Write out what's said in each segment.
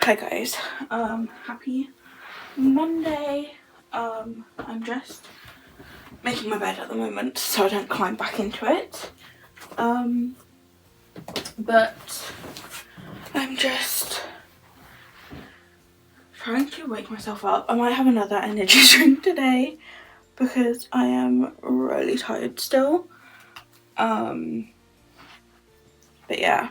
Hi guys, happy Monday. I'm just making my bed at the moment so I don't climb back into it. But I'm just trying to wake myself up. I might have another energy drink today because I am really tired still. But yeah.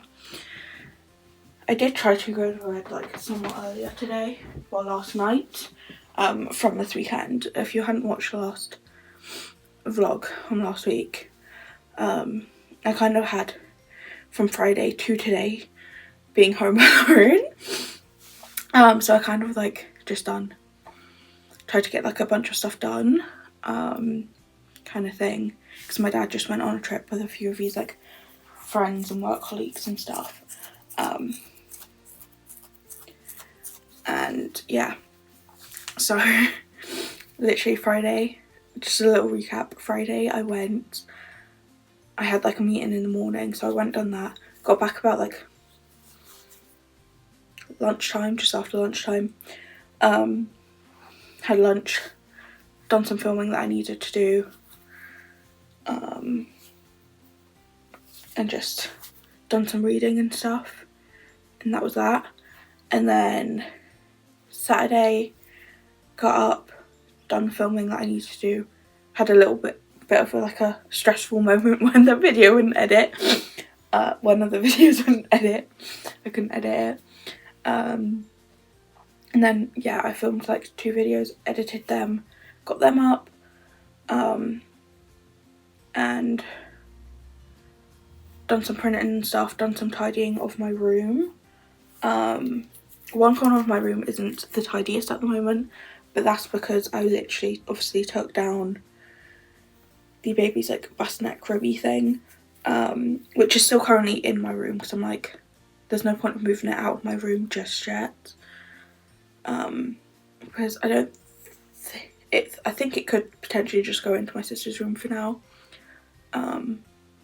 I did try to go to bed like somewhat earlier today, or last night, from this weekend. If you hadn't watched the last vlog from last week, I kind of had from Friday to today being home alone. So I kind of like just tried to get like a bunch of stuff done, kind of thing. Because my dad just went on a trip with a few of his like friends and work colleagues and stuff. And yeah, so literally Friday, just a little recap. Friday I had like a meeting in the morning, so I went done that, got back about like lunchtime, just after lunchtime, had lunch, done some filming that I needed to do, and just done some reading and stuff, and that was that. And then Saturday, got up, done filming that I needed to do, had a little bit of a stressful moment when the video wouldn't edit. One of the videos wouldn't edit. I couldn't edit it. And then yeah, I filmed like 2 videos, edited them, got them up, and done some printing and stuff, done some tidying of my room. One corner of my room isn't the tidiest at the moment, but that's because I literally obviously took down the baby's like bassinet cribby thing, which is still currently in my room because I'm like, there's no point of moving it out of my room just yet, because I think it could potentially just go into my sister's room for now, and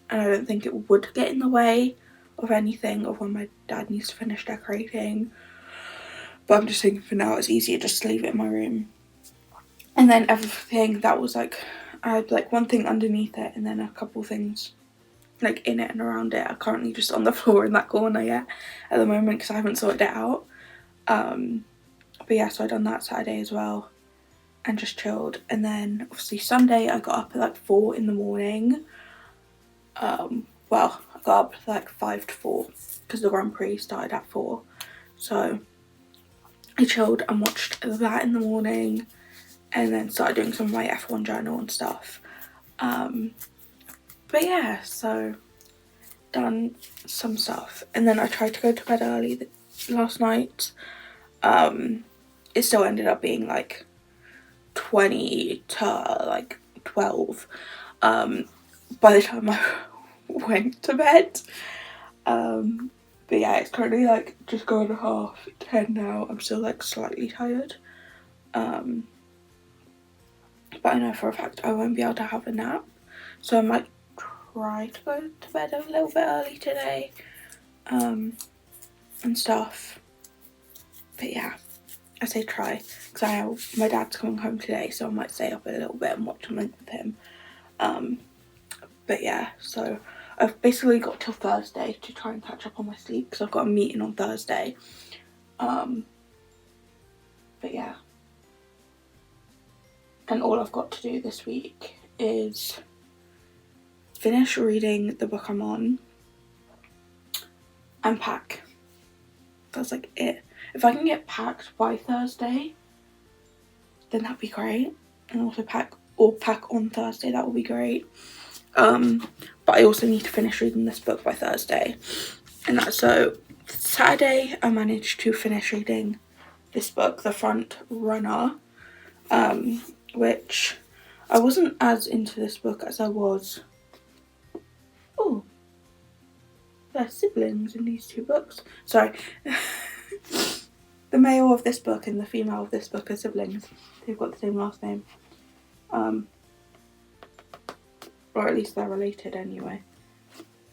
I don't think it would get in the way of anything of when my dad needs to finish decorating, but I'm just thinking for now it's easier just to leave it in my room. And then everything that was like, I had like one thing underneath it and then a couple things like in it and around it are currently just on the floor in that corner yet at the moment because I haven't sorted it out. But yeah, so I done that Saturday as well and just chilled. And then obviously Sunday I got up at like 4 in the morning. Well, I got up at like 5 to 4 because the Grand Prix started at 4. So I chilled and watched that in the morning and then started doing some of my F1 journal and stuff. But yeah, so done some stuff. And then I tried to go to bed early last night. It still ended up being like 20 to like 12 by the time I went to bed. But yeah, it's currently like just gone 10:30 now. I'm still like slightly tired. But I know for a fact I won't be able to have a nap, so I might try to go to bed a little bit early today, and stuff. But yeah, I say try, because my dad's coming home today, so I might stay up a little bit and watch something with him. But yeah, so I've basically got till Thursday to try and catch up on my sleep, because I've got a meeting on Thursday. But yeah. And all I've got to do this week is finish reading the book I'm on and pack. That's like it. If I can get packed by Thursday, then that'd be great. And also pack on Thursday, that would be great. But I also need to finish reading this book by Thursday. And that's so Saturday I managed to finish reading this book, The Front Runner, which I wasn't as into this book as I was. Oh, there's siblings in these 2 books. Sorry. The male of this book and the female of this book are siblings. They've got the same last name. Or at least they're related anyway.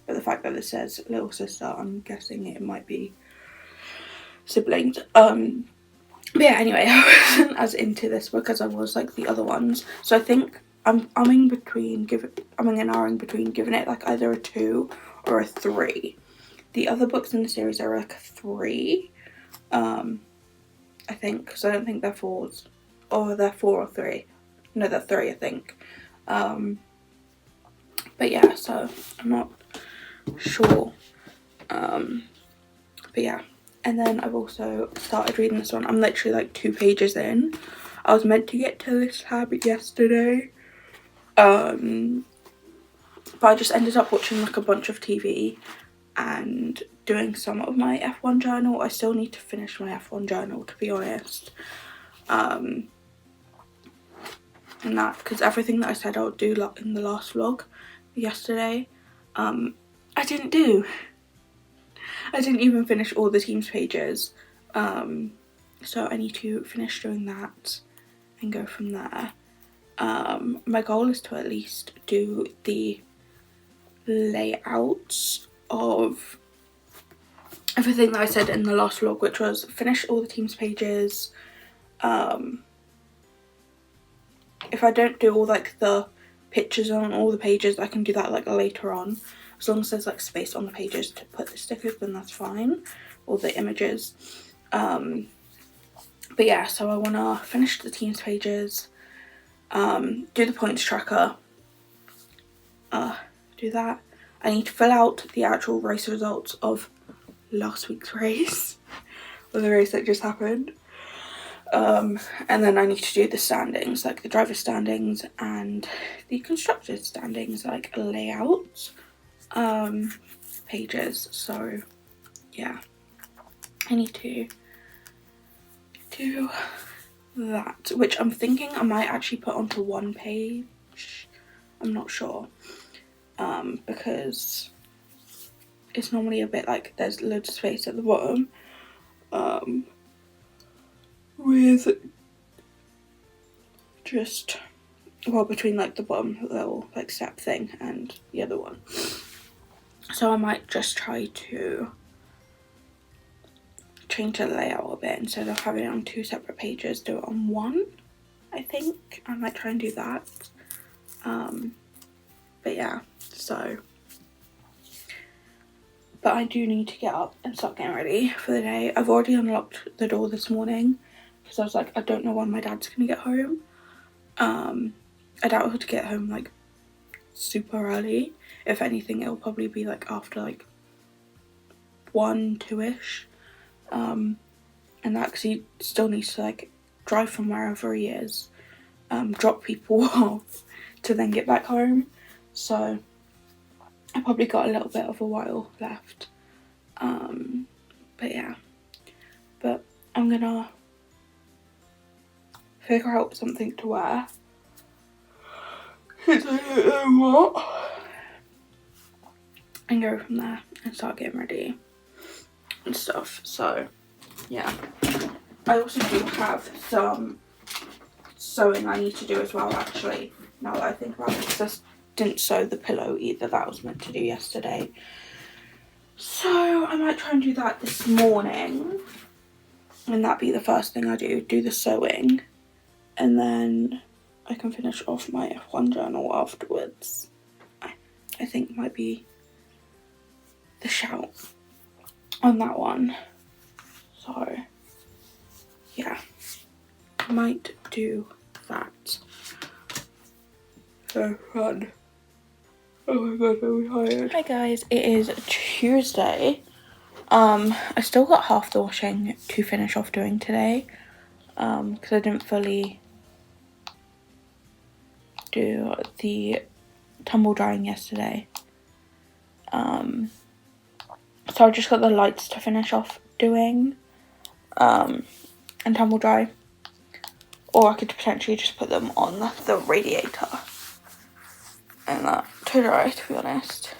But the fact that it says little sister, I'm guessing it might be siblings. But yeah, anyway, I wasn't as into this book as I was like the other ones. So I think I'm umming and ahhing between giving it like either a 2 or a 3. The other books in the series are like a 3. I think, because I don't think they're 4s. Or they're 4 or 3. No, they're 3, I think. But yeah, so I'm not sure. But yeah. And then I've also started reading this one. I'm literally like 2 pages in. I was meant to get to this tab yesterday. But I just ended up watching like a bunch of TV and doing some of my F1 journal. I still need to finish my F1 journal, to be honest. And that, because everything that I said I would do in the last vlog yesterday, I didn't do. I didn't even finish all the teams pages. So I need to finish doing that and go from there. My goal is to at least do the layouts of everything that I said in the last vlog, which was finish all the teams pages. If I don't do all like the pictures on all the pages, I can do that like later on. As long as there's like space on the pages to put the stickers, then that's fine. Or the images. But yeah, so I want to finish the teams pages, do the points tracker, do that. I need to fill out the actual race results of last week's race, or the race that just happened. And then I need to do the standings, like the driver standings and the constructor standings, like layouts, pages. So yeah, I need to do that, which I'm thinking I might actually put onto one page. I'm not sure, because it's normally a bit like there's loads of space at the bottom, with just, well, between like the bottom little like step thing and the other one. So I might just try to change the layout a bit. Instead of having it on 2 separate pages, do it on 1. I think I might try and do that. But yeah, so, but I do need to get up and start getting ready for the day. I've already unlocked the door this morning because I was like, I don't know when my dad's gonna get home. I doubt he'll get home like super early. If anything, it'll probably be like after like 1, 2ish. And that, because he still needs to like drive from wherever he is, drop people off to then get back home. So I probably got a little bit of a while left. But yeah, but I'm gonna figure out something to wear, because I don't know what, and go from there and start getting ready and stuff. So yeah, I also do have some sewing I need to do as well, actually, now that I think about it, because I didn't sew the pillow either that I was meant to do yesterday. So I might try and do that this morning, and that'd be the first thing I do the sewing, and then I can finish off my F1 journal afterwards. I think might be the shout on that one. So yeah, I might do that. So fun. Oh my god, I'm tired. Hi guys, it is Tuesday. I still got half the washing to finish off doing today, because I didn't fully do the tumble drying yesterday. So I just got the lights to finish off doing, and tumble dry, or I could potentially just put them on the radiator and that to dry, to be honest,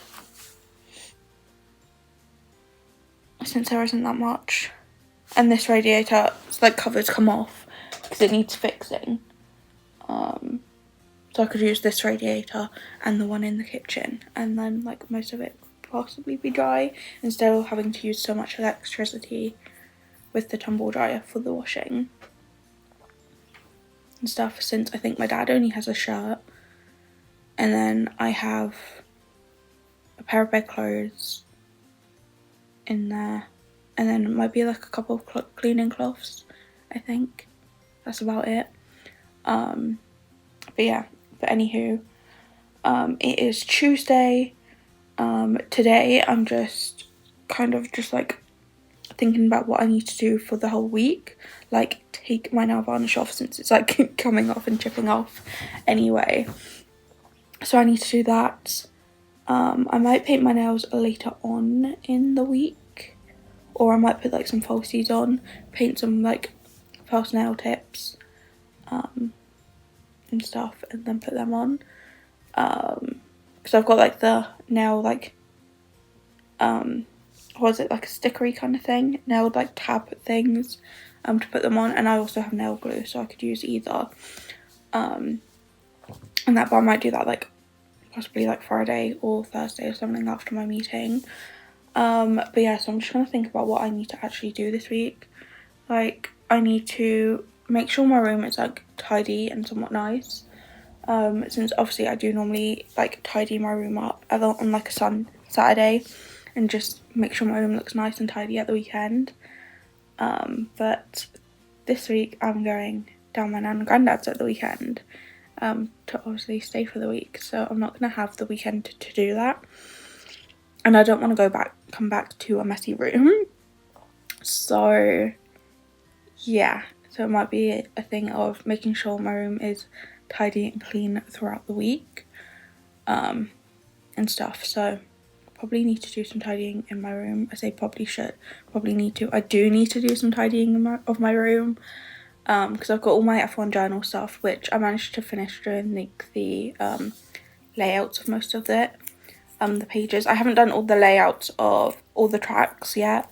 since there isn't that much. And this radiator, like, covers come off because it needs fixing, so I could use this radiator and the one in the kitchen, and then like most of it could possibly be dry instead of having to use so much electricity with the tumble dryer for the washing and stuff, since I think my dad only has a shirt, and then I have a pair of bedclothes in there, and then it might be like a couple of cleaning cloths. I think that's about it. But yeah, but anywho, it is Tuesday. Today I'm just kind of just like thinking about what I need to do for the whole week, like take my nail varnish off since it's like coming off and chipping off anyway, so I need to do that. I might paint my nails later on in the week, or I might put like some falsies on, paint some like false nail tips and stuff, and then put them on, because I've got like the nail like what is it, like a stickery kind of thing, nail like tab things to put them on, and I also have nail glue, so I could use either, and that, but I might do that like possibly like Friday or Thursday or something after my meeting. But yeah, so I'm just gonna think about what I need to actually do this week. Like, I need to make sure my room is like tidy and somewhat nice, since obviously I do normally like tidy my room up on like a Saturday, and just make sure my room looks nice and tidy at the weekend. But this week I'm going down my nan and granddad's at the weekend, to obviously stay for the week, so I'm not going to have the weekend to do that, and I don't want to come back to a messy room, so yeah, so it might be a thing of making sure my room is tidy and clean throughout the week, and stuff. So probably need to do some tidying in my room. I say probably need to. I do need to do some tidying of my room, because I've got all my F1 journal stuff, which I managed to finish doing the layouts of most of it, the pages. I haven't done all the layouts of all the tracks yet,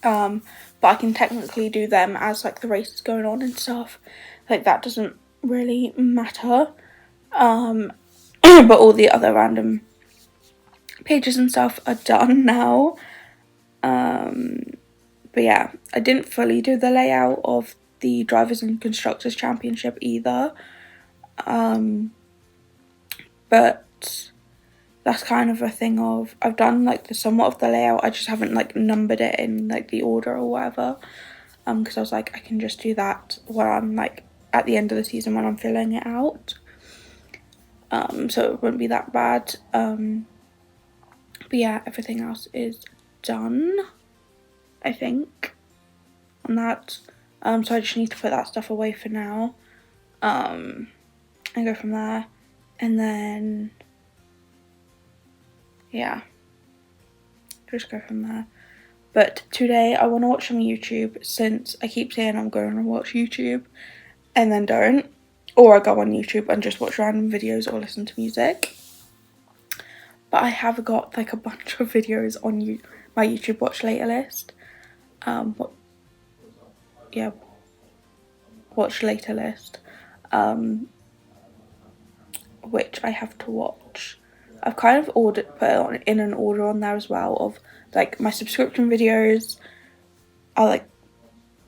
but I can technically do them as like the race is going on and stuff. Like, that doesn't really matter. But all the other random pages and stuff are done now. But yeah, I didn't fully do the layout of the Drivers and Constructors Championship either, but that's kind of a thing of, I've done like the somewhat of the layout, I just haven't like numbered it in like the order or whatever, because I was like, I can just do that when I'm like at the end of the season when I'm filling it out, so it wouldn't be that bad. But yeah, everything else is done, I think, on that. So I just need to put that stuff away for now, and go from there, and then yeah, just go from there. But today I want to watch some YouTube, since I keep saying I'm going to watch YouTube and then don't, or I go on YouTube and just watch random videos or listen to music. But I have got like a bunch of videos on my YouTube watch later list. Watch later list, which I have to watch. I've kind of put it in an order on there as well, of like my subscription videos are like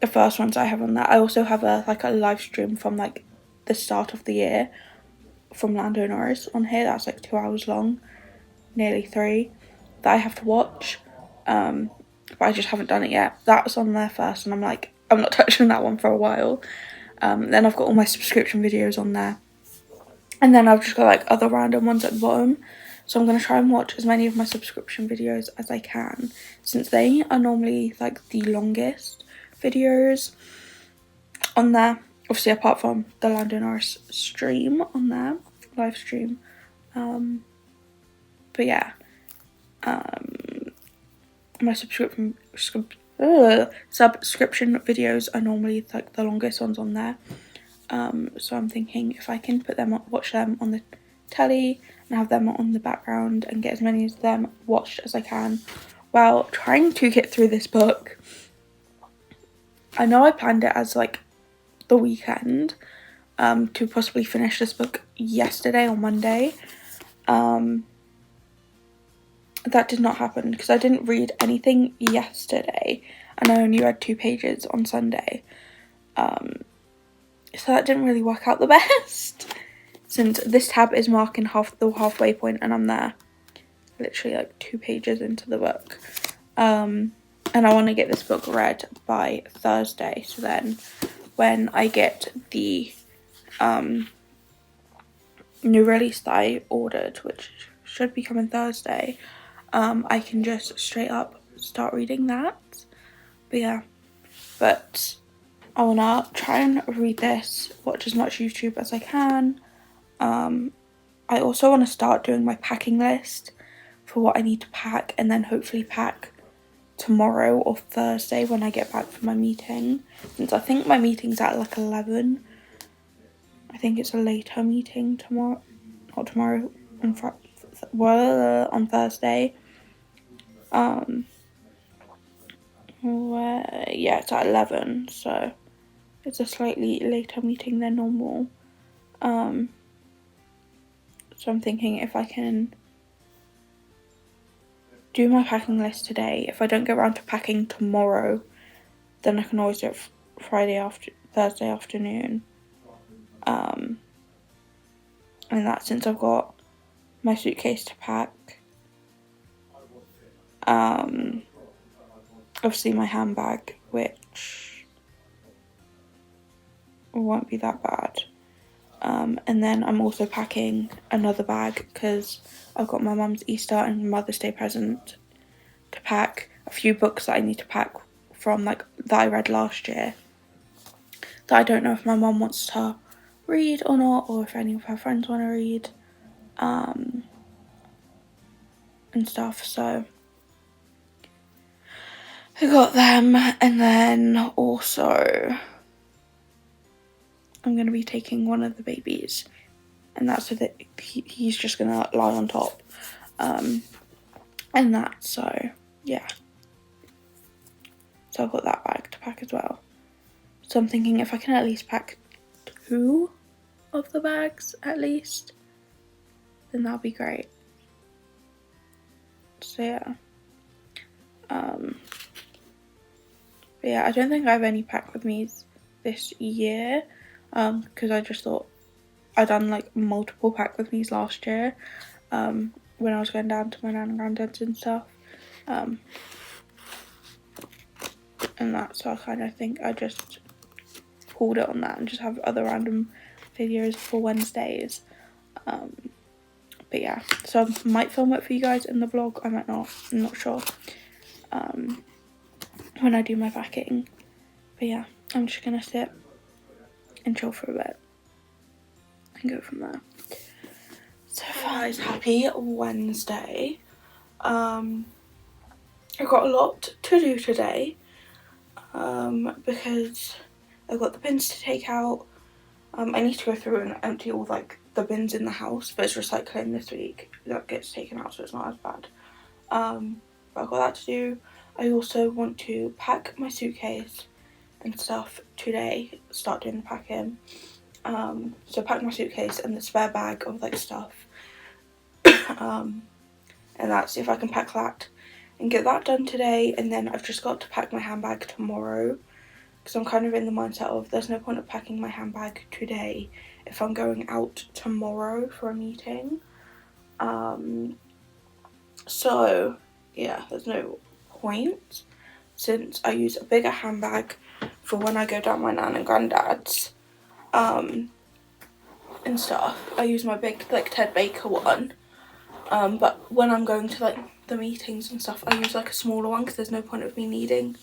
the first ones I have on there. I also have a live stream from like the start of the year from Lando Norris on here. That's like 2 hours long, nearly 3, that I have to watch, but I just haven't done it yet. That was on there first, and I'm like, I'm not touching that one for a while. Then I've got all my subscription videos on there, and then I've just got like other random ones at the bottom. So I'm going to try and watch as many of my subscription videos as I can, since they are normally like the longest videos on there, obviously apart from the Lando Norris stream on there, live stream. But yeah, my subscription videos are normally like the longest ones on there. So I'm thinking if I can watch them on the telly and have them on the background and get as many of them watched as I can while trying to get through this book. I know I planned it as like the weekend, to possibly finish this book yesterday or Monday, that did not happen because I didn't read anything yesterday and I only read 2 pages on Sunday. So that didn't really work out the best since this tab is marking the halfway point and I'm there literally like 2 pages into the book. And I want to get this book read by Thursday, so then when I get the new release that I ordered, which should be coming Thursday, I can just straight up start reading that. But yeah, but I want to try and read this, watch as much YouTube as I can. I also want to start doing my packing list for what I need to pack, and then hopefully pack tomorrow or Thursday when I get back from my meeting, since I think my meeting's at like 11. I think it's a later meeting tomorrow, not tomorrow, on Thursday. Yeah, it's at 11, so it's a slightly later meeting than normal. So I'm thinking if I can do my packing list today, if I don't get around to packing tomorrow, then I can always do it Thursday afternoon. And that, since I've got my suitcase to pack, obviously my handbag, which won't be that bad. And then I'm also packing another bag because I've got my mum's Easter and Mother's Day present to pack, a few books that I need to pack from that I read last year that I don't know if my mum wants to read or not, or if any of her friends want to read, and stuff. So I got them, and then also I'm going to be taking one of the babies, and that's so that he's just going to lie on top, and that, so yeah. So I've got that bag to pack as well. So I'm thinking if I can at least pack 2 of the bags at least, then that'll be great. So yeah. But yeah, I don't think I have any pack with me this year, because I just thought I'd done like multiple pack with me's last year, when I was going down to my nan and granddad's and stuff, and that, so I kind of think I just pulled it on that and just have other random videos for Wednesdays. But yeah, so I might film it for you guys in the vlog, I might not, I'm not sure, when I do my packing. But yeah, I'm just gonna sit and chill for a bit and go from there. So guys, happy Wednesday. I've got a lot to do today, because I've got the bins to take out. I need to go through and empty all like the bins in the house, but it's recycling this week that gets taken out, so it's not as bad. But I've got that to do. I also want to pack my suitcase and stuff today, start doing the packing. So pack my suitcase and the spare bag of like stuff, and that's if I can pack that and get that done today. And then I've just got to pack my handbag tomorrow, because I'm kind of in the mindset of there's no point of packing my handbag today if I'm going out tomorrow for a meeting. So yeah, there's no point, since I use a bigger handbag for when I go down my nan and granddad's, and stuff. I use my big like Ted Baker one, but when I'm going to like the meetings and stuff, I use like a smaller one because there's no point of me needing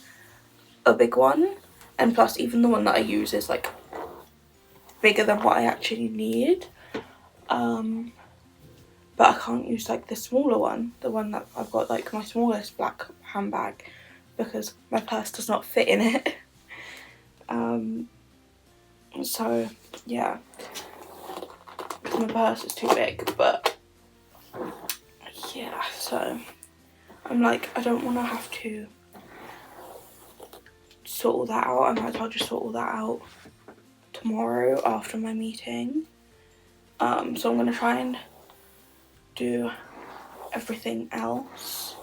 a big one. And plus, even the one that I use is like bigger than what I actually need. But I can't use like the smaller one, the one that I've got, like my smallest black handbag, because my purse does not fit in it. So yeah, my purse is too big, but yeah, so I'm like, I don't want to have to sort all that out. I might as well just sort all that out tomorrow after my meeting. So I'm going to try and do everything else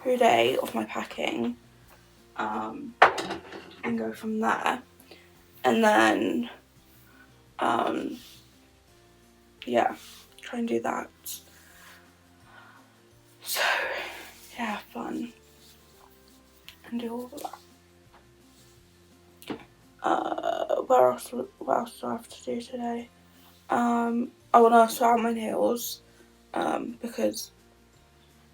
today of my packing, and go from there. And then yeah, try and do that. So yeah, fun, and do all of that. What else do I have to do today? I want to sort out my nails, because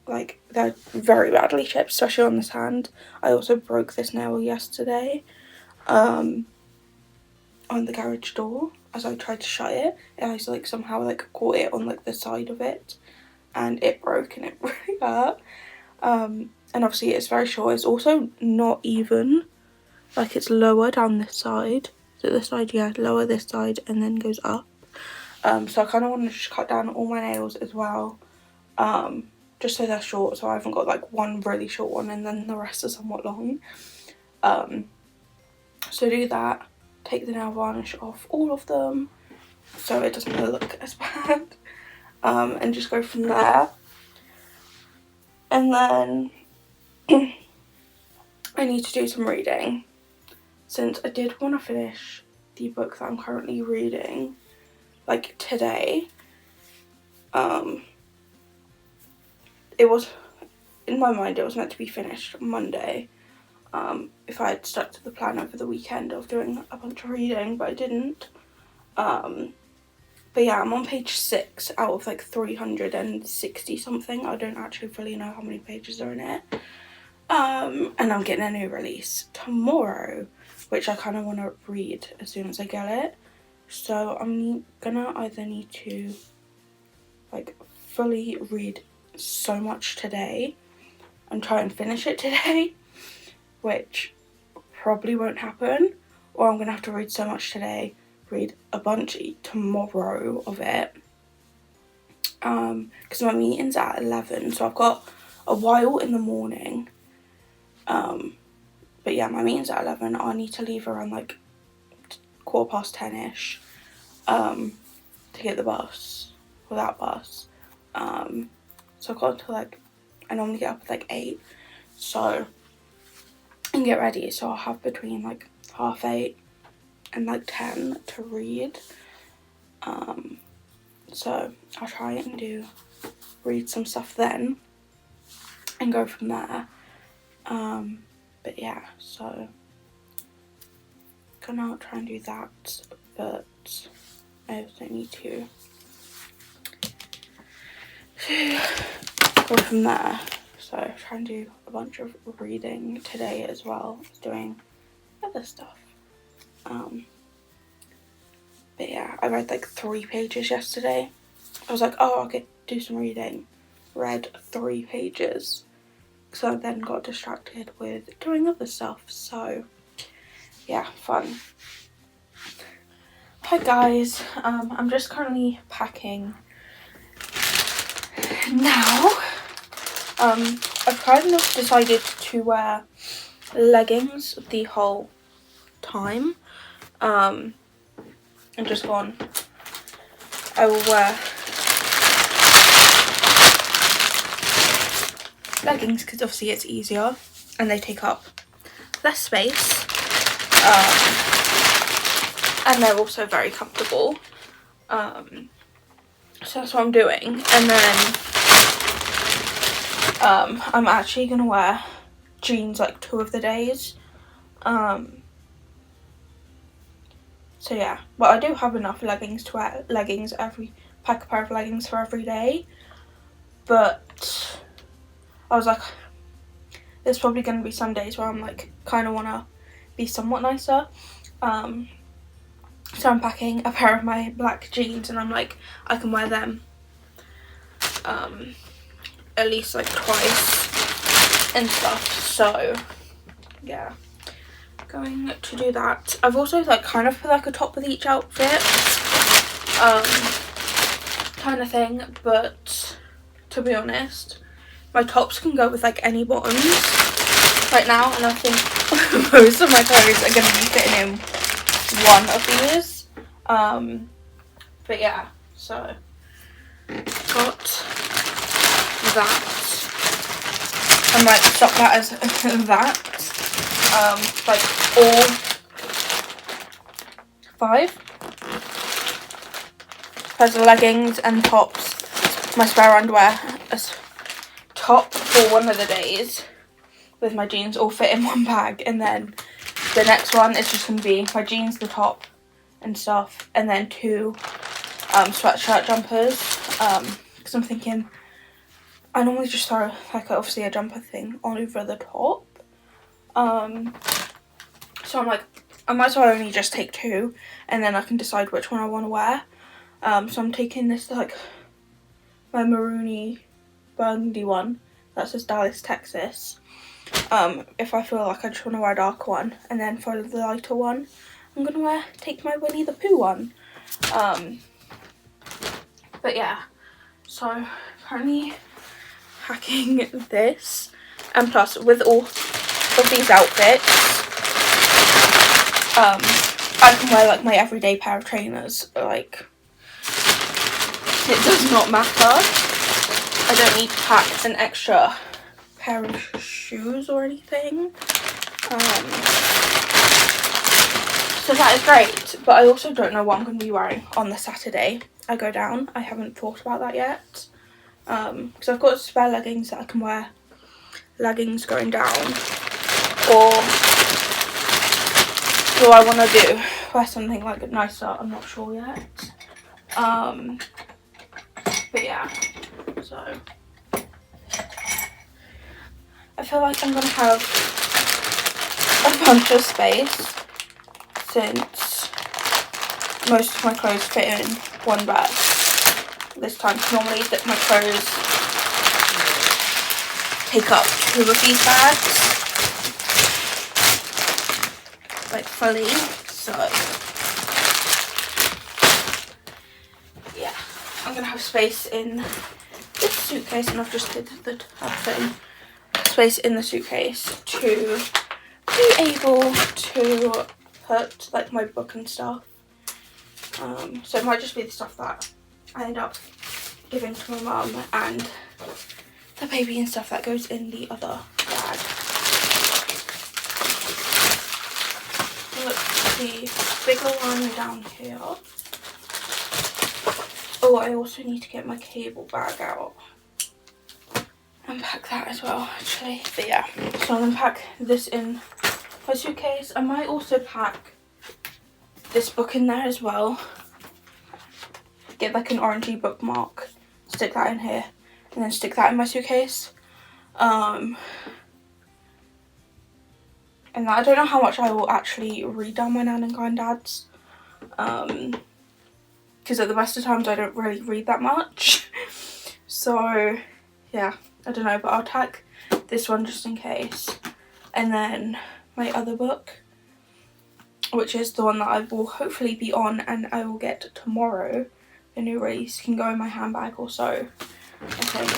like they're very badly chipped, especially on this hand. I also broke this nail yesterday, on the garage door as I tried to shut it, and I like somehow like caught it on like the side of it, and it broke, and it really hurt. And obviously it's very short. It's also not even, like it's lower down this side. So this side, yeah, lower this side, and then goes up. So I kind of want to just cut down all my nails as well, just so they're short, so I haven't got like one really short one and then the rest are somewhat long. So do that, take the nail varnish off all of them so it doesn't look as bad, and just go from there. And then I need to do some reading, since I did want to finish the book that I'm currently reading like today. It was, in my mind, it was meant to be finished Monday, if I had stuck to the plan over the weekend of doing a bunch of reading, but I didn't. But yeah, I'm on page 6 out of like 360 something. I don't actually fully know how many pages are in it. And I'm getting a new release tomorrow, which I kind of want to read as soon as I get it. So I'm gonna either need to like fully read so much today and try and finish it today, which probably won't happen, or I'm gonna have to read so much today, read a bunch tomorrow of it, because my meeting's at 11, so I've got a while in the morning. But yeah, my meeting's at 11. I need to leave around like 10:15ish, to get the bus, or that bus. So I've got to like, I normally get up at like 8, so, and get ready, so I'll have between like 8:30 and like 10 to read. So I'll try and read some stuff then and go from there. But yeah, so gonna try and do that, but I also need to go from there. So try and do a bunch of reading today as well as doing other stuff. But yeah, I read like 3 pages yesterday. I was like, oh, I'll do some reading. Read 3 pages. So I then got distracted with doing other stuff. So yeah, fun. Hi guys, I'm just currently packing now. I've kind of decided to wear leggings the whole time. And just gone, I will wear leggings because obviously it's easier and they take up less space, and they're also very comfortable, so that's what I'm doing. And then I'm actually gonna wear jeans like 2 of the days, so yeah, well, I do have enough leggings to wear pack a pair of leggings for every day, but I was like, there's probably going to be some days where I'm like, kind of want to be somewhat nicer, so I'm packing a pair of my black jeans, and I'm like, I can wear them at least like twice and stuff. So yeah, going to do that. I've also like kind of put like a top with each outfit, kind of thing, but to be honest, my tops can go with like any bottoms right now, and I think most of my clothes are going to be fitting in one of these. But yeah, so got that. I might stock that as that. Like all 5 pairs of leggings and tops, my spare underwear as top for one of the days, with my jeans all fit in one bag, and then the next one is just going to be my jeans, the top and stuff, and then 2 sweatshirt jumpers, because I'm thinking I normally just throw like obviously a jumper thing on over the top, so I'm like, I might as well only just take 2 and then I can decide which one I want to wear. So I'm taking this like my maroony burgundy one that says Dallas, Texas, if I feel like I just want to wear a dark one, and then for the lighter one I'm gonna take my Winnie the Pooh one. But yeah, so currently packing this, and plus with all of these outfits, I can wear like my everyday pair of trainers, like it does not matter. I don't need to pack an extra pair of shoes or anything, so that is great. But I also don't know what I'm going to be wearing on the Saturday I go down. I haven't thought about that yet, because I've got spare leggings that I can wear leggings going down, or do I want to wear something like nicer? I'm not sure yet. But yeah, so I feel like I'm gonna have a bunch of space since most of my clothes fit in one bag this time. Normally that my clothes take up 2 of these bags, like fully, so yeah, I'm gonna have space in this suitcase, and I've just did the tab thing, space in the suitcase to be able to put like my book and stuff, so it might just be the stuff that I end up giving to my mum, and the baby and stuff that goes in the other bag. Look, the bigger one down here. Oh, I also need to get my cable bag out and pack that as well, actually. But yeah, so I'm gonna pack this in my suitcase. I might also pack this book in there as well. Get like an orangey bookmark, stick that in here, and then stick that in my suitcase. And I don't know how much I will actually read down my nan and granddad's, because at the best of times I don't really read that much. So yeah, I don't know, but I'll tack this one just in case, and then my other book, which is the one that I will hopefully be on and I will get tomorrow, the new release, can go in my handbag or so, I think.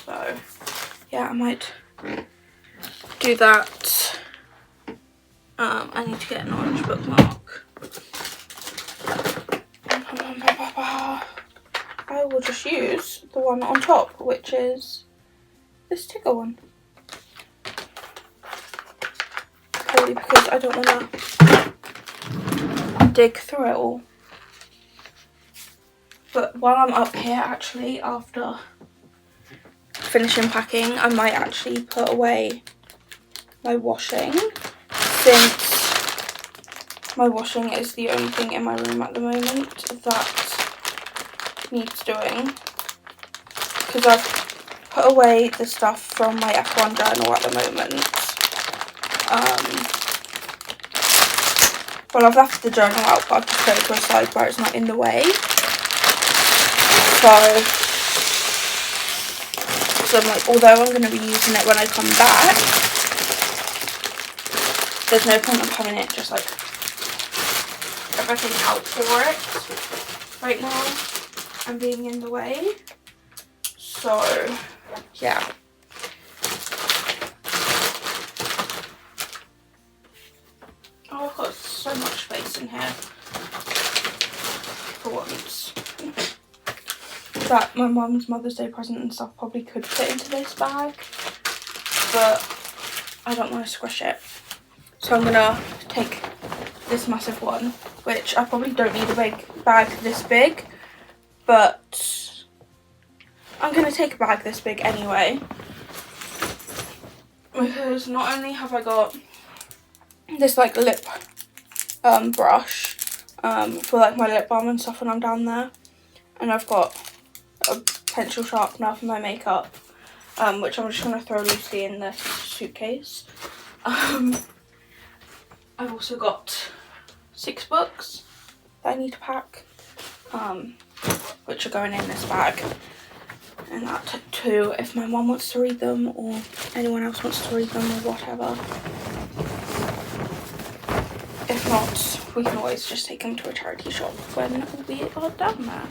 So yeah, I might do that. I need to get an orange bookmark. I will just use the one on top, which is this sticker one. Purely because I don't want to dig through it all. But while I'm up here, actually, after finishing packing, I might actually put away my washing, since my washing is the only thing in my room at the moment that needs doing, because I've put away the stuff from my F1 journal at the moment. Well, I've left the journal out, but I've just put it to a side where it's not in the way. So I'm like, although I'm going to be using it when I come back, there's no point in having it just like everything out for it right now and being in the way. So yeah. Oh, I've got so much space in here for once. that my mum's Mother's Day present and stuff probably could fit into this bag, but I don't want to squish it. So I'm gonna take this massive one, which I probably don't need a big bag this big, but I'm gonna take a bag this big anyway, because not only have I got this like lip brush for like my lip balm and stuff when I'm down there, and I've got a pencil sharpener for my makeup, which I'm just going to throw loosely in this suitcase. I've also got 6 books that I need to pack, which are going in this bag, and that too if my mum wants to read them or anyone else wants to read them or whatever. If not, we can always just take them to a charity shop when we are down there.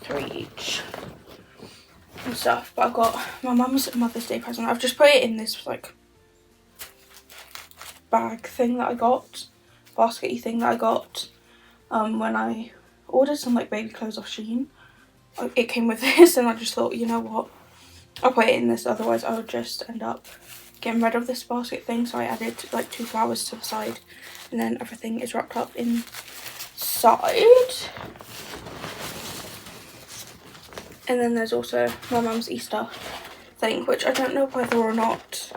3 each and stuff. But I've got my mum's Mother's Day present. I've just put it in this like bag thing that I got, baskety thing that I got when I ordered some like baby clothes off Shein. It came with this, and I just thought, you know what, I'll put it in this, otherwise I would just end up getting rid of this basket thing. So I added like 2 flowers to the side, and then everything is wrapped up inside. And then there's also my mum's Easter thing, which I don't know whether or not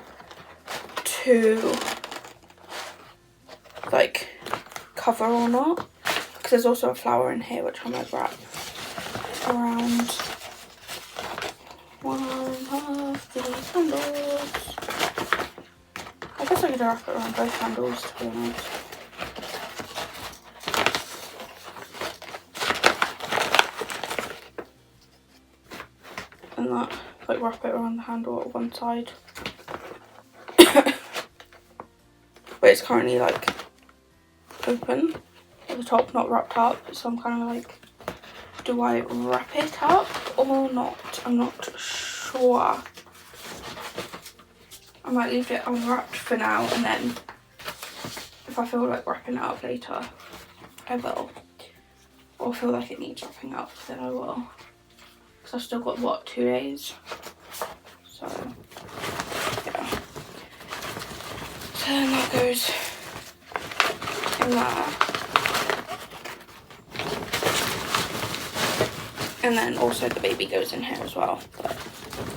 to like cover or not, because there's also a flower in here which I might wrap around one of these candles. I guess I could wrap it around both candles, to be honest. And that, like, wrap it around the handle at one side. But it's currently like open at the top, not wrapped up, so I'm kind of like, do I wrap it up or not? I'm not sure. I might leave it unwrapped for now, and then if I feel like wrapping it up later, I will. Or feel like it needs wrapping up, then I will. Because I've still got, what, 2 days? So, yeah. So then that goes in there. And then also the baby goes in here as well, but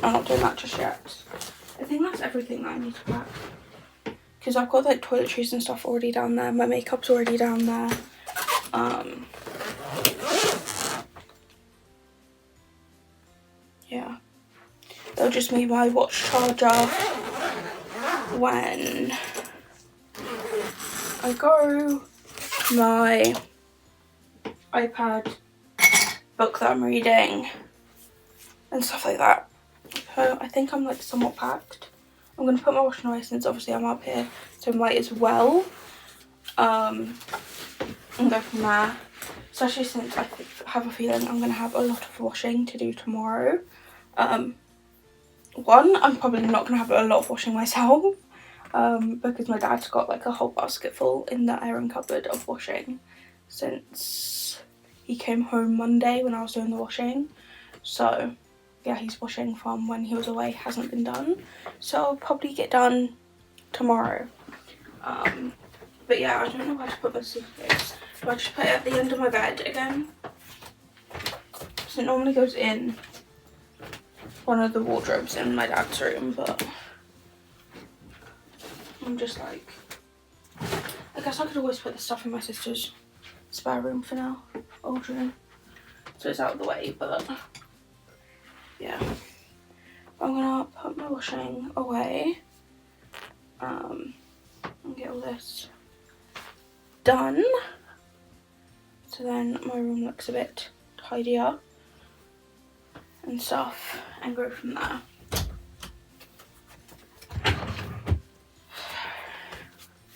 I'm not doing that just yet. I think that's everything that I need to pack, because I've got like toiletries and stuff already down there, my makeup's already down there. Yeah, it'll just be my watch charger when I go, my iPad, book that I'm reading, and stuff like that. So I think I'm like somewhat packed. I'm going to put my washing away since obviously I'm up here, so I might as well and go from there, especially since I have a feeling I'm going to have a lot of washing to do tomorrow. One, I'm probably not going to have a lot of washing myself, because my dad's got like a whole basket full in the iron cupboard of washing since he came home Monday when I was doing the washing. So yeah, he's washing from when he was away, hasn't been done, so I'll probably get done tomorrow. But yeah, I don't know where to put my suitcase. Do I just put it at the end of my bed again? So it normally goes in one of the wardrobes in my dad's room, but I'm just like, I guess I could always put the stuff in my sister's spare room for now, old room, so it's out of the way. But yeah, I'm gonna put my washing away and get all this done, so then my room looks a bit tidier and stuff, and go from there.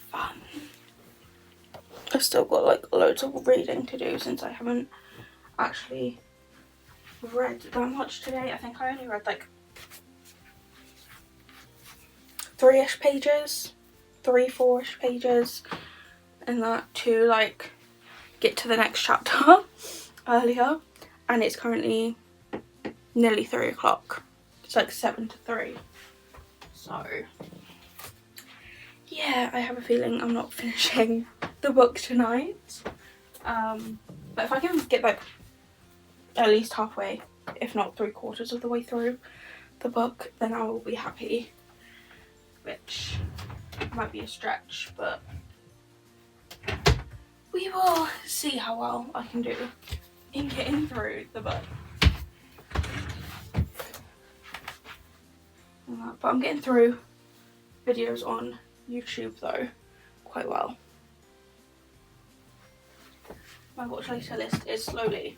Fun. I've still got like loads of reading to do since I haven't actually read that much today. I think I only read like 3-ish pages, 3-4-ish pages, and that to like get to the next chapter earlier. and it's currently nearly 3 o'clock. It's like 7 to 3. So yeah, I have a feeling I'm not finishing the book tonight. But if I can get like at least halfway, if not 3/4 of the way through the book, then I will be happy, which might be a stretch, but we will see how well I can do in getting through the book. But I'm getting through videos on YouTube though quite well. My watch later list is slowly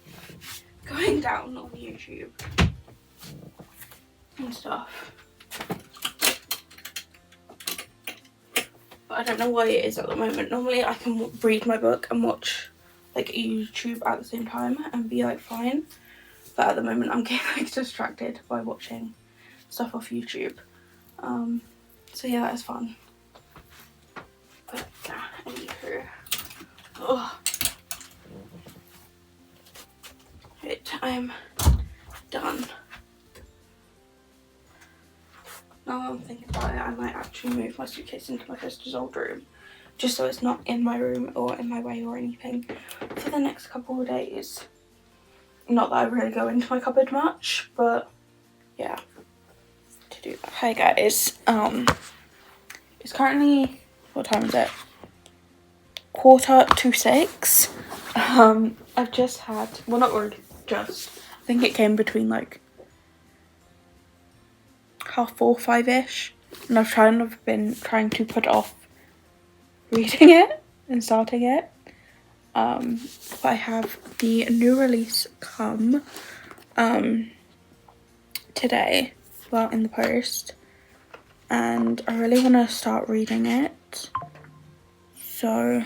going down on YouTube and stuff. But I don't know why it is at the moment. Normally I can read my book and watch like YouTube at the same time and be like fine. But at the moment I'm getting like distracted by watching stuff off YouTube. So yeah, that is fun. But yeah, anywho. Oh. Right, I'm done. Now I'm thinking about it, I might actually move my suitcase into my sister's old room, just so it's not in my room or in my way or anything for the next couple of days. Not that I really go into my cupboard much, but yeah, to do that. Hi guys, it's currently, what time is it? 5:45. I've just had, well not really just, I think it came between like 4:30, 5ish, and I've been trying to put off reading it and starting it. But I have the new release come today, well, in the post, and I really want to start reading it. So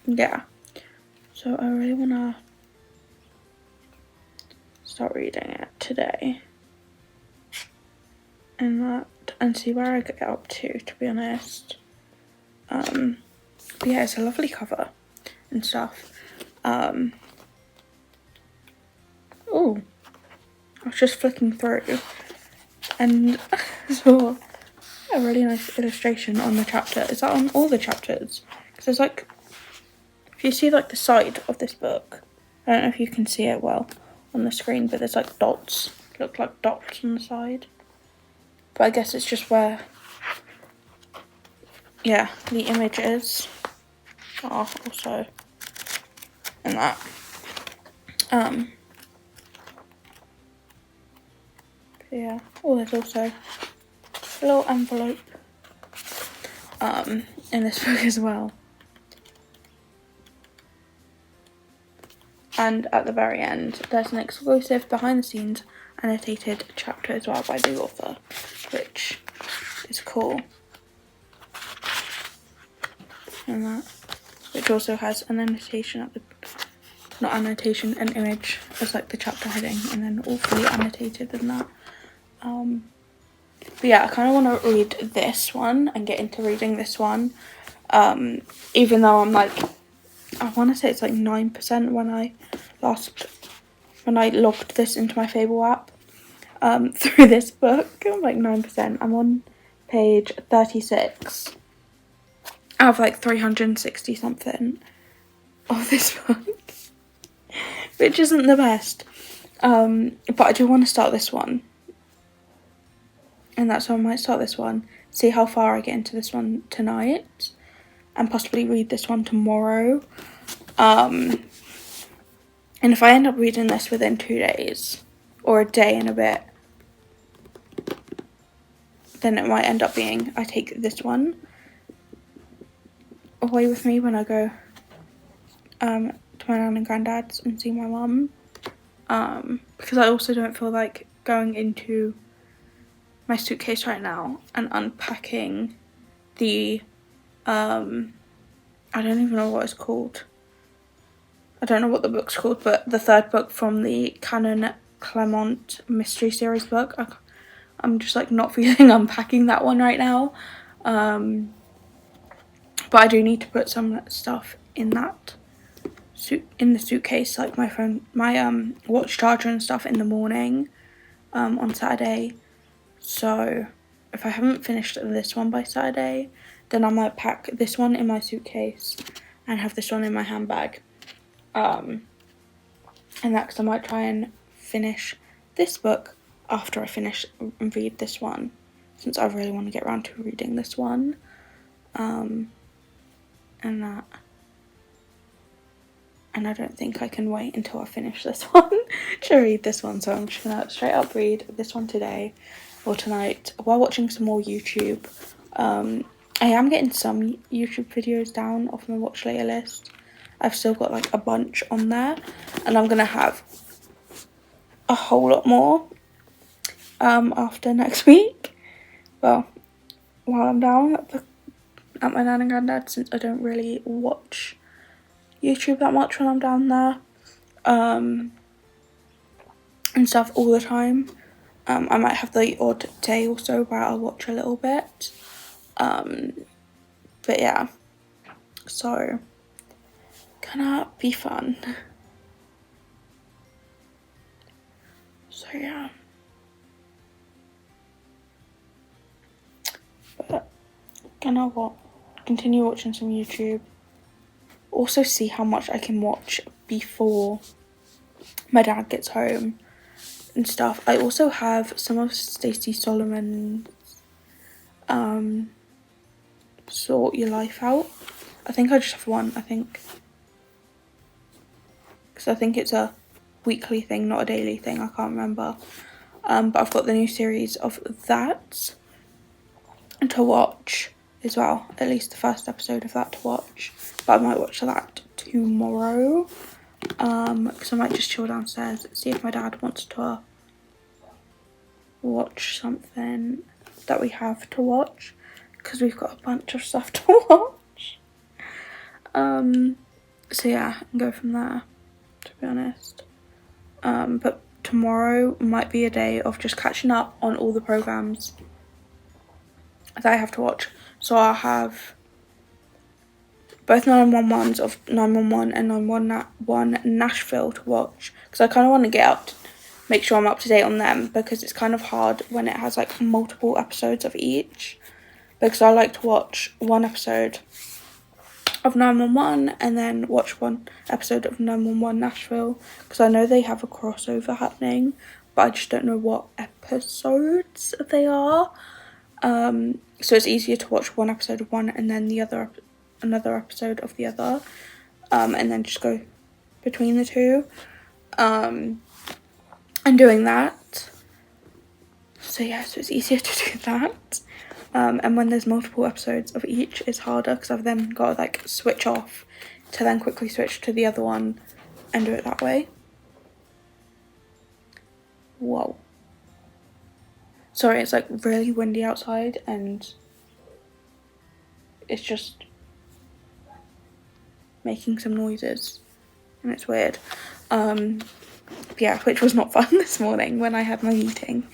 yeah, so I really want to start reading it today and see where I get up to be honest. But yeah, it's a lovely cover and stuff. Oh, I was just flicking through and saw a really nice illustration on the chapter. Is that on all the chapters? Because there's like, if you see like the side of this book, I don't know if you can see it well on the screen, but there's like dots, look like dots on the side. But I guess it's just where, yeah, the images are also in that. Yeah, oh, there's also a little envelope in this book as well. And at the very end, there's an exclusive behind-the-scenes annotated chapter as well by the author, which is cool. And that, which also has an annotation at the, not annotation, an image as like the chapter heading, and then all fully annotated and that. But yeah, I kind of want to read this one and get into reading this one, even though I'm like, I want to say it's like 9% when I logged this into my Fable app through this book. I'm like 9%. I'm on page 36 out of like 360 something of this book, which isn't the best. But I do want to start this one, and that's why I might start this one, see how far I get into this one tonight, and possibly read this one tomorrow. And if I end up reading this within 2 days, or a day and a bit, then it might end up being I take this one away with me when I go to my nan and granddad's and see my mum. Because I also don't feel like going into my suitcase right now and unpacking the I don't even know what it's called. I don't know what the book's called, but the third book from the Canon Clement mystery series book. I'm just like not feeling unpacking that one right now. But But I do need to put some stuff in that in the suitcase, like my phone, my watch charger and stuff in the morning on Saturday. So if I haven't finished this one by Saturday, then I might pack this one in my suitcase and have this one in my handbag. And next I might try and finish this book after I finish and read this one, since I really want to get around to reading this one. And I don't think I can wait until I finish this one to read this one, so I'm just gonna straight up read this one today or tonight while watching some more YouTube. I am getting some YouTube videos down off my watch later list. I've still got like a bunch on there, and I'm gonna have a whole lot more after next week. Well, while I'm down at my nan and granddad, since I don't really watch YouTube that much when I'm down there and stuff all the time. I might have the odd day or so where I'll watch a little bit, but yeah, so gonna be fun. So yeah, but gonna continue watching some YouTube, also see how much I can watch before my dad gets home and stuff. I also have some of Stacey Solomon's Sort Your Life Out. I think I just have one, because I think it's a weekly thing, not a daily thing, I can't remember. But I've got the new series of that to watch as well, at least the first episode of that to watch, but I might watch that tomorrow, because I might just chill downstairs, see if my dad wants to watch something that we have to watch, because we've got a bunch of stuff to watch. So yeah, and go from there, to be honest. But tomorrow might be a day of just catching up on all the programmes that I have to watch. So I'll have both 911s of 911 and 911 Nashville to watch, because I kind of want to get up, make sure I'm up to date on them, because it's kind of hard when it has like multiple episodes of each, because I like to watch one episode of 911 and then watch one episode of 911 Nashville, because I know they have a crossover happening, but I just don't know what episodes they are. So it's easier to watch one episode of one and then another episode of the other, and then just go between the two, and doing that. So yeah, so it's easier to do that. And when there's multiple episodes of each, it's harder, because I've then got to like switch off to then quickly switch to the other one and do it that way. Whoa. Sorry, it's like really windy outside and it's just making some noises and it's weird. Yeah, which was not fun this morning when I had my meeting.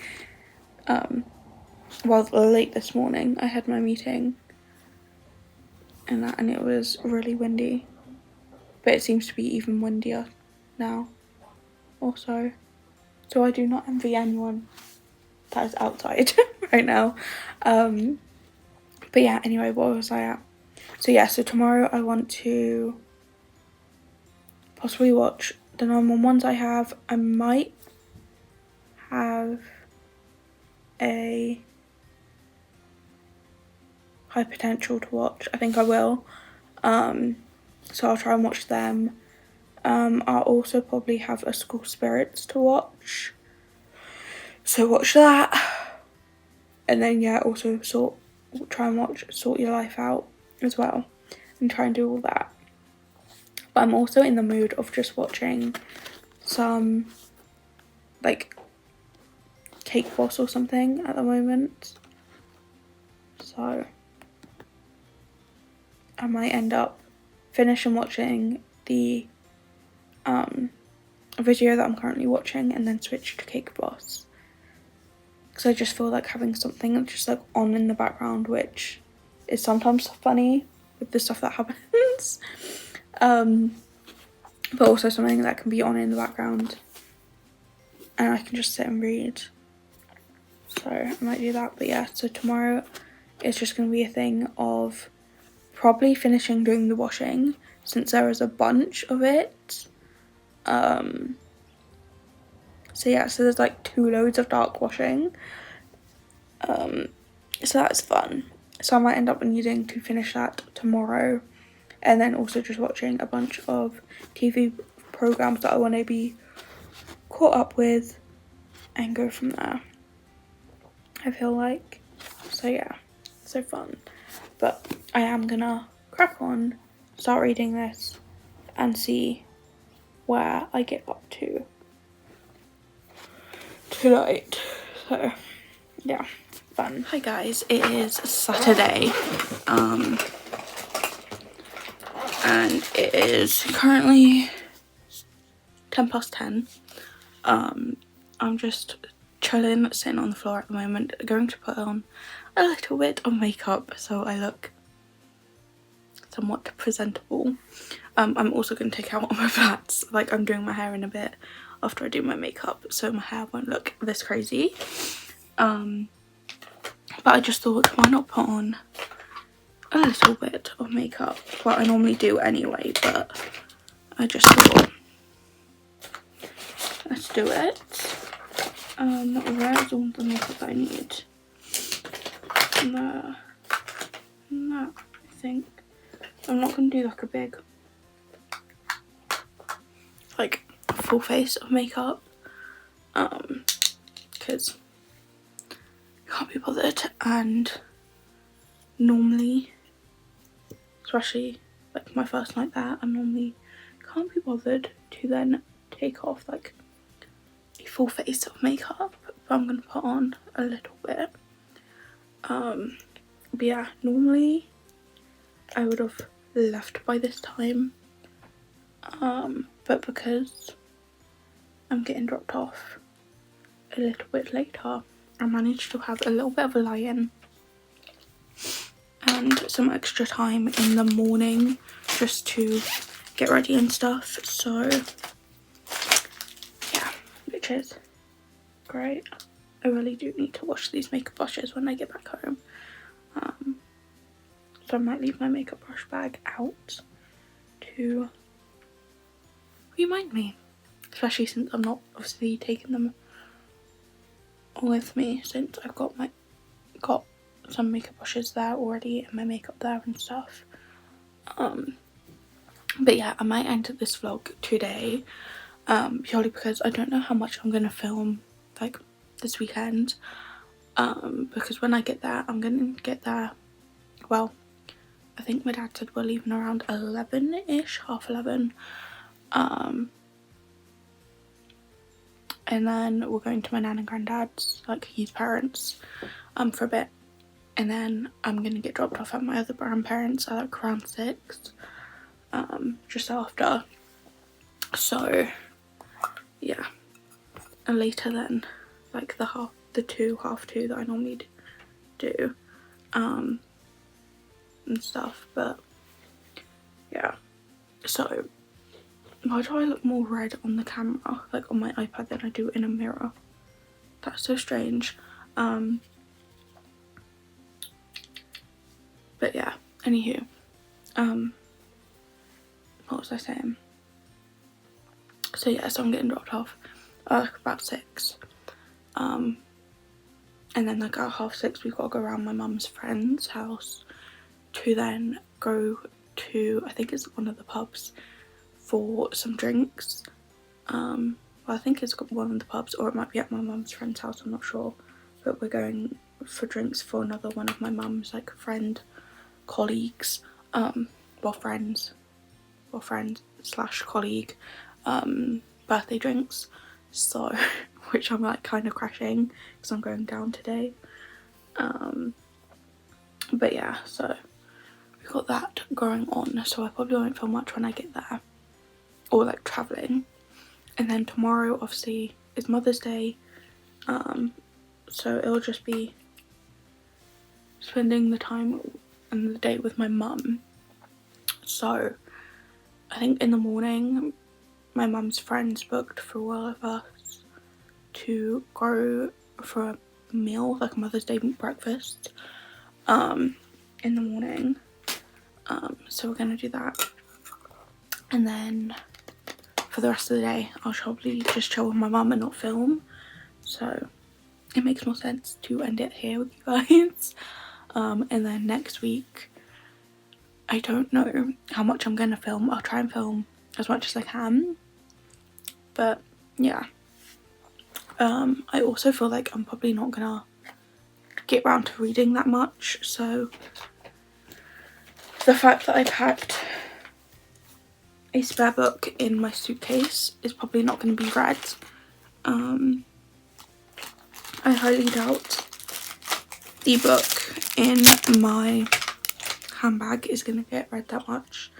Well, late this morning I had my meeting and it was really windy, but it seems to be even windier now also, so I do not envy anyone that is outside right now. But yeah, anyway, what was I at? So yeah, so tomorrow I want to possibly watch the 911s I have. I might have a High Potential to watch. I think I will. So I'll try and watch them. I'll also probably have a School Spirits to watch. So watch that. And then yeah, also try and watch Sort Your Life Out as well. And try and do all that. But I'm also in the mood of just watching some like Cake Boss or something at the moment. So I might end up finishing watching the video that I'm currently watching and then switch to Cake Boss, because I just feel like having something just like on in the background, which is sometimes funny with the stuff that happens. But also something that can be on in the background and I can just sit and read. So I might do that. But yeah, so tomorrow it's just going to be a thing of probably finishing doing the washing, since there is a bunch of it. So yeah, so there's like 2 loads of dark washing. So that's fun. So I might end up needing to finish that tomorrow, and then also just watching a bunch of TV programs that I want to be caught up with and go from there, I feel like. So yeah, so fun. But I am gonna crack on, start reading this and see where I get up to tonight. So yeah, fun. Hi guys, it is Saturday, and it is currently 10:10. I'm just chilling, sitting on the floor at the moment, going to put on a little bit of makeup so I look somewhat presentable. I'm also going to take out all my flats, like I'm doing my hair in a bit after I do my makeup, so my hair won't look this crazy. But I just thought, why not put on a little bit of makeup? Well, I normally do anyway, but I just thought, let's do it. Where's all the makeup that I need? No, I think. I'm not going to do like a big, like, full face of makeup, because I can't be bothered, and normally, especially like my first night there, I normally can't be bothered to then take off like a full face of makeup, but I'm going to put on a little bit. But yeah, normally I would have left by this time, but because I'm getting dropped off a little bit later, I managed to have a little bit of a lie-in and some extra time in the morning just to get ready and stuff, so yeah, which is great. I really do need to wash these makeup brushes when I get back home, so I might leave my makeup brush bag out to remind me, especially since I'm not obviously taking them with me, since I've got some makeup brushes there already and my makeup there and stuff. But yeah, I might end this vlog today, purely because I don't know how much I'm gonna film like this weekend, because when I get there, I'm gonna get there, well, I think my dad said we're leaving around 11ish, half 11, and then we're going to my nan and granddad's, like his parents, for a bit, and then I'm gonna get dropped off at my other grandparents at like around 6, just after. So yeah, and later then, like the half two that I normally do, and stuff. But yeah, so why do I look more red on the camera, like on my iPad, than I do in a mirror? That's so strange. But yeah, anywho, what was I saying? So yeah, so I'm getting dropped off about 6, and then like at 6:30 we've got to go around my mum's friend's house to then go to, I think it's one of the pubs, for some drinks. Well, I think it's got one of the pubs, or it might be at my mum's friend's house, I'm not sure, but we're going for drinks for another one of my mum's like colleagues, friends / colleague, birthday drinks, so which I'm like kind of crashing because I'm going down today, but yeah, so we've got that going on, so I probably won't film much when I get there, or like travelling. And then tomorrow obviously is Mother's Day, so it'll just be spending the time and the day with my mum, So I think in the morning my mum's friends booked for all of us to go for a meal, like a Mother's Day breakfast, in the morning. So we're gonna do that, and then for the rest of the day I'll probably just chill with my mum and not film, so it makes more sense to end it here with you guys. And then next week I don't know how much I'm gonna film. I'll try and film as much as I can, but yeah. I also feel like I'm probably not gonna get around to reading that much, so the fact that I packed a spare book in my suitcase is probably not going to be read. I highly doubt the book in my handbag is going to get read that much.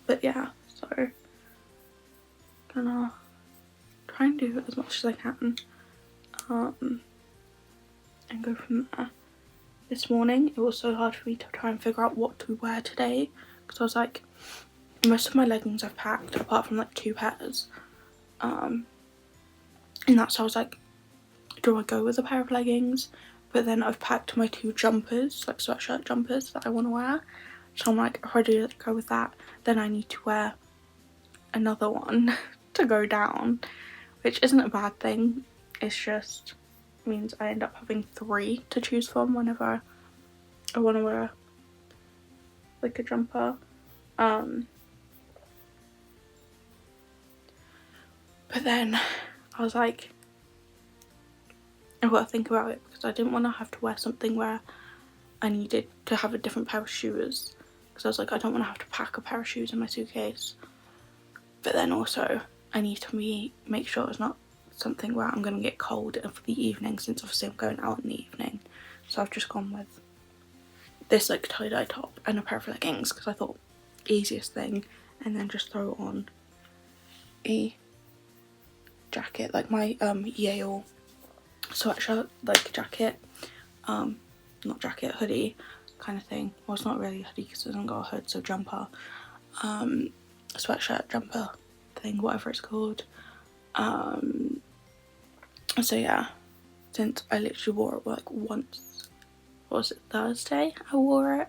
But yeah, so I'm gonna try and do as much as I can, and go from there. This morning it was so hard for me to try and figure out what to wear today, because I was like, most of my leggings I've packed apart from like 2 pairs, and that's how I was like, do I go with a pair of leggings? But then I've packed my 2 jumpers, like sweatshirt jumpers that I want to wear, so I'm like, if I do go with that, then I need to wear another one to go down, which isn't a bad thing. It's just means I end up having 3 to choose from whenever I want to wear like a jumper. But then I was like, I've got to think about it, because I didn't want to have to wear something where I needed to have a different pair of shoes, because I was like, I don't want to have to pack a pair of shoes in my suitcase, but then also I need to make sure it's not something where I'm going to get cold for the evening, since obviously I'm going out in the evening. So I've just gone with this like tie-dye top and a pair of leggings, because I thought easiest thing, and then just throw on a jacket, like my Yale sweatshirt, like jacket, not jacket, hoodie kind of thing. Well, it's not really a hoodie because it doesn't got a hood, so jumper, sweatshirt jumper thing, whatever it's called. So yeah, since I literally wore it like once, what was it, Thursday I wore it,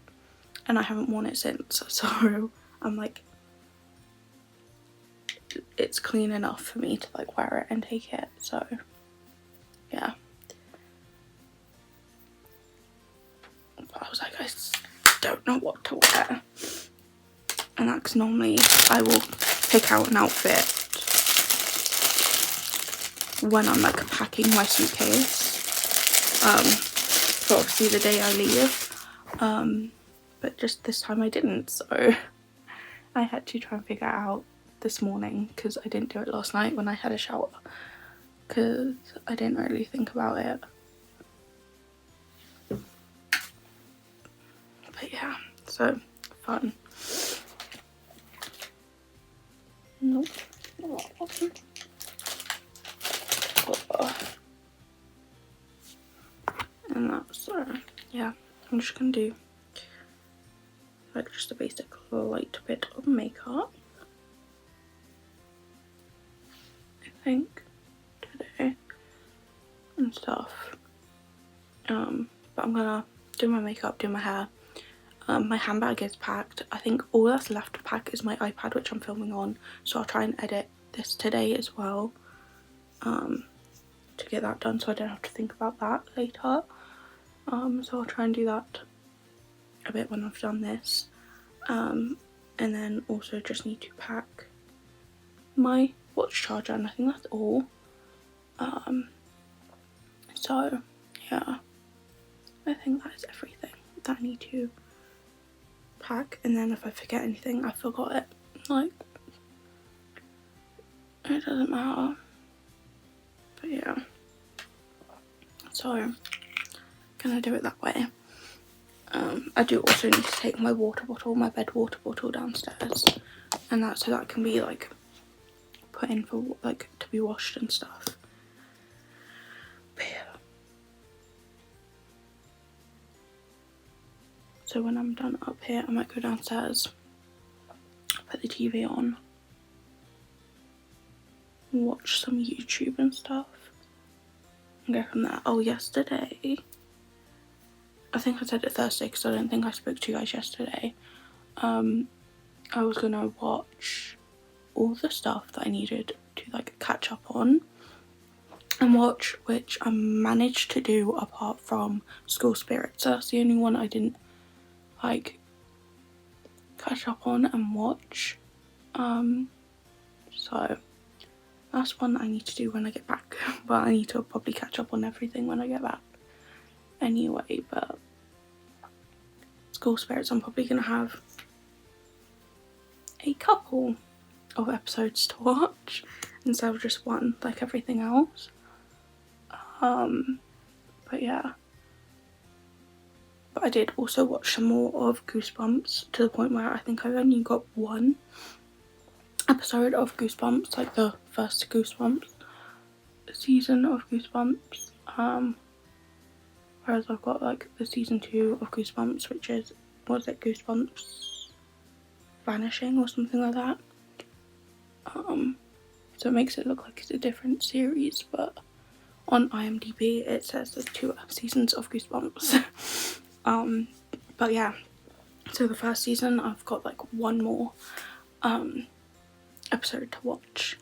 and I haven't worn it since, so I'm like, it's clean enough for me to like wear it and take it, so yeah. But I was like, I don't know what to wear, and that's normally I will pick out an outfit when I'm like packing my suitcase, for obviously the day I leave, but just this time I didn't, so I had to try and figure it out this morning, because I didn't do it last night when I had a shower, because I didn't really think about it. But yeah, so fun. Nope. And that's, so yeah, I'm just gonna do like just a basic light bit of makeup, I think, today and stuff. But I'm gonna do my makeup, do my hair. My handbag is packed. I think all that's left to pack is my iPad, which I'm filming on, so I'll try and edit this today as well, to get that done, so I don't have to think about that later. So I'll try and do that a bit when I've done this, and then also just need to pack my watch charger, and I think that's all. So yeah, I think that is everything that I need to pack, and then if I forget anything, I forgot it, like, it doesn't matter. But yeah, so gonna do it that way. I do also need to take my water bottle, my bed water bottle downstairs, and that so that can be like put in for like to be washed and stuff. But yeah. So when I'm done up here, I might go downstairs, put the TV on, watch some YouTube and stuff, and go from there. Oh, yesterday, I think I said it Thursday because I don't think I spoke to you guys yesterday. I was gonna watch all the stuff that I needed to like catch up on and watch, which I managed to do apart from School Spirit. So that's the only one I didn't like catch up on and watch. So that's one that I need to do when I get back. But I need to probably catch up on everything when I get back anyway. But School Spirits, I'm probably gonna have a couple of episodes to watch instead of just one like everything else. But yeah. But I did also watch some more of Goosebumps to the point where I think I've only got one episode of Goosebumps, like the first Goosebumps season of Goosebumps. Whereas I've got like the season 2 of Goosebumps, which is, was it Goosebumps Vanishing or something like that. So it makes it look like it's a different series, but on IMDb it says there's 2 seasons of Goosebumps. But yeah, so the first season I've got like one more episode to watch,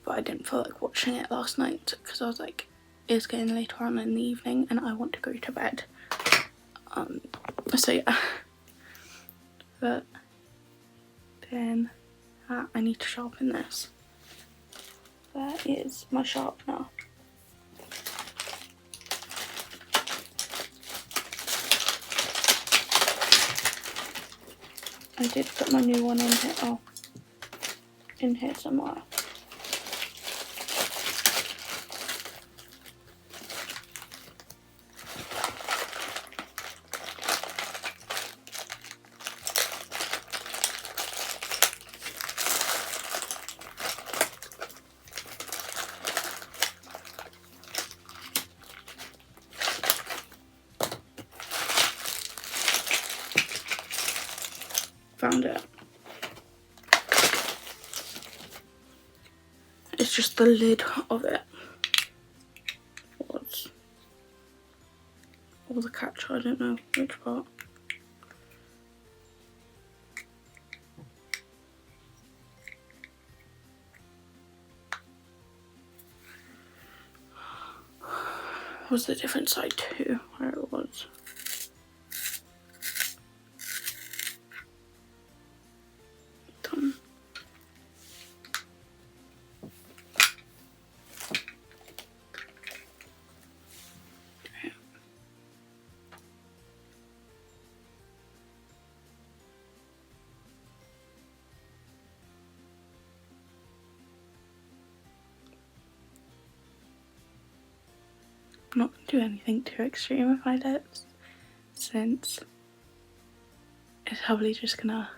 but I didn't feel like watching it last night because I was like, it's getting later on in the evening and I want to go to bed. So yeah, but then I need to sharpen this. There is my sharpener. I did put my new one in here. Oh, in here somewhere. Found it. It's just the lid of it was, or the catcher, I don't know which part. Was the different side too, where it was. Done. I'm not going to do anything too extreme with my lips, since it's probably just gonna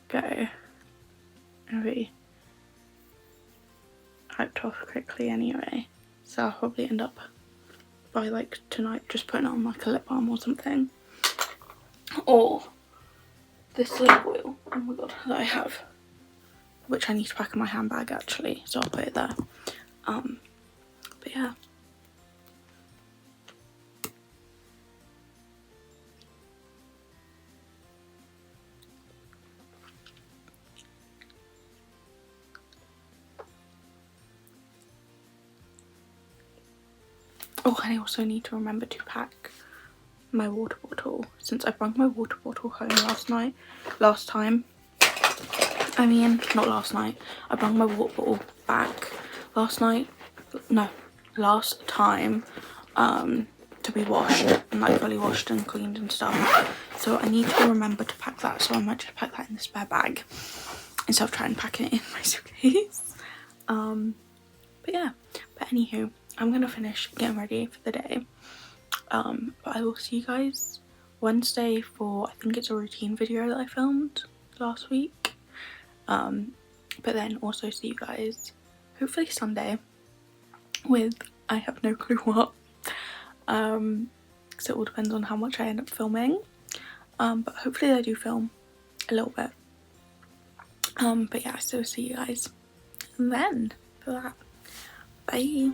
go and be hyped off quickly anyway. So I'll probably end up by like tonight just putting on like a lip balm or something. Or this lip oil, oh my god, that I have, which I need to pack in my handbag actually, so I'll put it there. But yeah. Oh, and I also need to remember to pack my water bottle, since I brought my water bottle home last time. I mean, not last night. I brought my water bottle back last time to be washed and like fully washed and cleaned and stuff. So I need to remember to pack that, so I might just pack that in the spare bag instead of trying to pack it in my suitcase. But yeah, but anywho, I'm gonna finish getting ready for the day. But I will see you guys Wednesday for, I think it's a routine video that I filmed last week. But then also see you guys hopefully Sunday with, I have no clue what. because it all depends on how much I end up filming. But hopefully I do film a little bit. But yeah, so see you guys then for that. Bye.